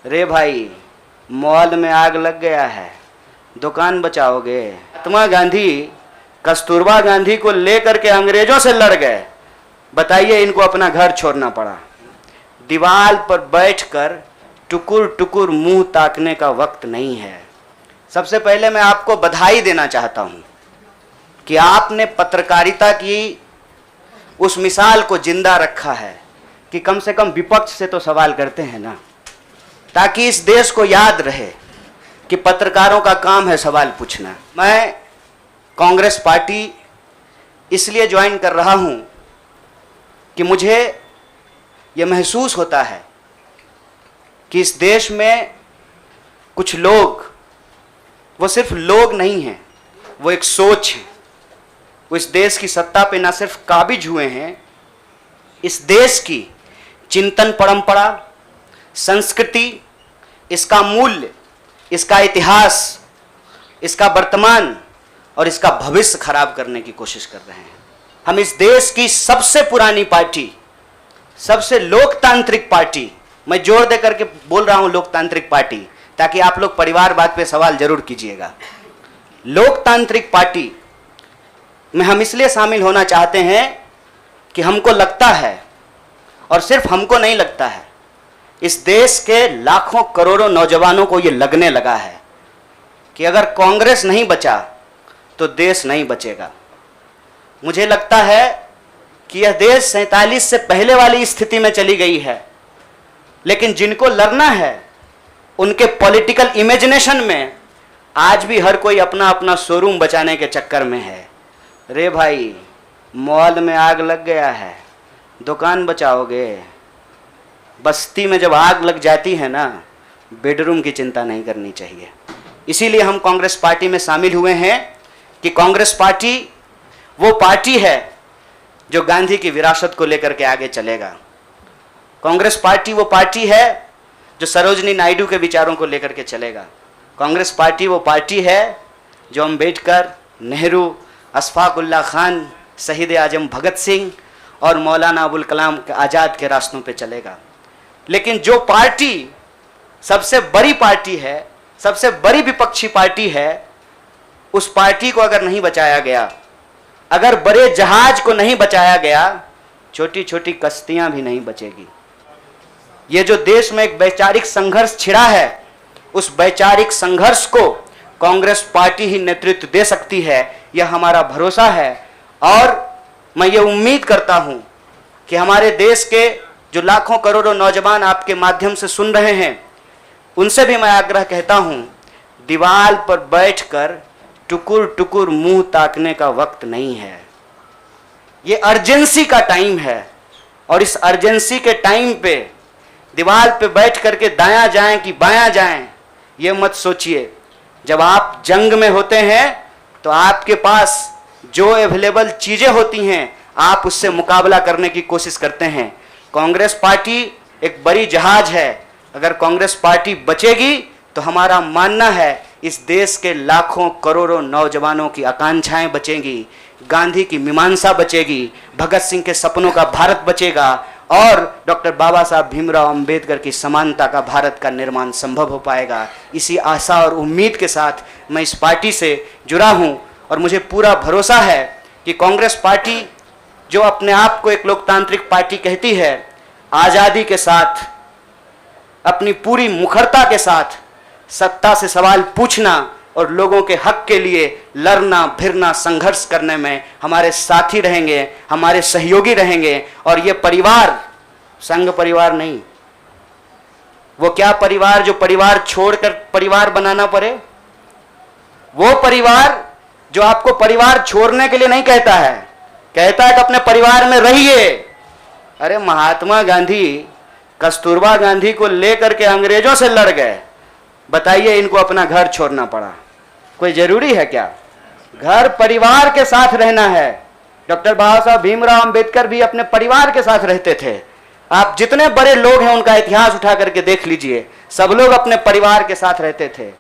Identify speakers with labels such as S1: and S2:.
S1: रे भाई, मॉल में आग लग गया है, दुकान बचाओगे? महात्मा गांधी कस्तूरबा गांधी को लेकर के अंग्रेजों से लड़ गए, बताइए इनको अपना घर छोड़ना पड़ा। दीवार पर बैठकर टुकुर टुकुर मुंह ताकने का वक्त नहीं है। सबसे पहले मैं आपको बधाई देना चाहता हूं कि आपने पत्रकारिता की उस मिसाल को जिंदा रखा है कि कम से कम विपक्ष से तो सवाल करते हैं ना, ताकि इस देश को याद रहे कि पत्रकारों का काम है सवाल पूछना। मैं कांग्रेस पार्टी इसलिए ज्वाइन कर रहा हूं कि मुझे यह महसूस होता है कि इस देश में कुछ लोग, वो सिर्फ लोग नहीं हैं, वो एक सोच है। वो इस देश की सत्ता पे ना सिर्फ काबिज हुए हैं, इस देश की चिंतन परंपरा, संस्कृति, इसका मूल्य, इसका इतिहास, इसका वर्तमान और इसका भविष्य खराब करने की कोशिश कर रहे हैं। हम इस देश की सबसे पुरानी पार्टी, सबसे लोकतांत्रिक पार्टी, मैं जोर दे करके बोल रहा हूं लोकतांत्रिक पार्टी, ताकि आप लोग परिवारवाद पे सवाल जरूर कीजिएगा। लोकतांत्रिक पार्टी में हम इसलिए शामिल होना चाहते हैं कि हमको लगता है, और सिर्फ हमको नहीं लगता है, इस देश के लाखों करोड़ों नौजवानों को यह लगने लगा है कि अगर कांग्रेस नहीं बचा तो देश नहीं बचेगा। मुझे लगता है कि यह देश 47 से पहले वाली स्थिति में चली गई है, लेकिन जिनको लड़ना है उनके पॉलिटिकल इमेजिनेशन में आज भी हर कोई अपना अपना शोरूम बचाने के चक्कर में है। रे भाई, मॉल में आग लग गया है, दुकान बचाओगे? बस्ती में जब आग लग जाती है ना, बेडरूम की चिंता नहीं करनी चाहिए। इसीलिए हम कांग्रेस पार्टी में शामिल हुए हैं कि कांग्रेस पार्टी वो पार्टी है जो गांधी की विरासत को लेकर के आगे चलेगा। कांग्रेस पार्टी वो पार्टी है जो सरोजनी नायडू के विचारों को लेकर के चलेगा। कांग्रेस पार्टी वो पार्टी है जो अम्बेडकर, नेहरू, अशफाक उल्लाह खान, शहीद आजम भगत सिंह और मौलाना अबुल कलाम आज़ाद के रास्तों पे चलेगा। लेकिन जो पार्टी सबसे बड़ी पार्टी है, सबसे बड़ी विपक्षी पार्टी है, उस पार्टी को अगर नहीं बचाया गया, अगर बड़े जहाज को नहीं बचाया गया, छोटी छोटी कश्तियां भी नहीं बचेगी। ये जो देश में एक वैचारिक संघर्ष छिड़ा है, उस वैचारिक संघर्ष को कांग्रेस पार्टी ही नेतृत्व दे सकती है, यह हमारा भरोसा है। और मैं ये उम्मीद करता हूं कि हमारे देश के जो लाखों करोड़ों नौजवान आपके माध्यम से सुन रहे हैं, उनसे भी मैं आग्रह कहता हूं, दीवार पर बैठकर टुकुर टुकुर मुंह ताकने का वक्त नहीं है। ये अर्जेंसी का टाइम है, और इस अर्जेंसी के टाइम पे दीवार पे बैठ करके दायां जाएं कि बायां जाएं, ये मत सोचिए। जब आप जंग में होते हैं तो आपके पास जो अवेलेबल चीजें होती हैं, आप उससे मुकाबला करने की कोशिश करते हैं। कांग्रेस पार्टी एक बड़ी जहाज है, अगर कांग्रेस पार्टी बचेगी तो हमारा मानना है इस देश के लाखों करोड़ों नौजवानों की आकांक्षाएं बचेंगी, गांधी की मीमांसा बचेगी, भगत सिंह के सपनों का भारत बचेगा, और डॉक्टर बाबा साहब भीमराव अंबेडकर की समानता का भारत का निर्माण संभव हो पाएगा। इसी आशा और उम्मीद के साथ मैं इस पार्टी से जुड़ा हूं, और मुझे पूरा भरोसा है कि कांग्रेस पार्टी जो अपने आप को एक लोकतांत्रिक पार्टी कहती है, आज़ादी के साथ, अपनी पूरी मुखरता के साथ सत्ता से सवाल पूछना और लोगों के हक के लिए लड़ना भिड़ना संघर्ष करने में हमारे साथी रहेंगे, हमारे सहयोगी रहेंगे। और ये परिवार संघ परिवार नहीं, वो क्या परिवार जो परिवार छोड़कर परिवार बनाना पड़े, वो परिवार जो आपको परिवार छोड़ने के लिए नहीं कहता है, कहता है कि अपने परिवार में रहिए। अरे महात्मा गांधी कस्तूरबा गांधी को लेकर के अंग्रेजों से लड़ गए, बताइए इनको अपना घर छोड़ना पड़ा? कोई जरूरी है क्या? घर परिवार के साथ रहना है। डॉक्टर बाबा साहब भीमराव अंबेडकर भी अपने परिवार के साथ रहते थे। आप जितने बड़े लोग हैं उनका इतिहास उठा करके देख लीजिए, सब लोग अपने परिवार के साथ रहते थे।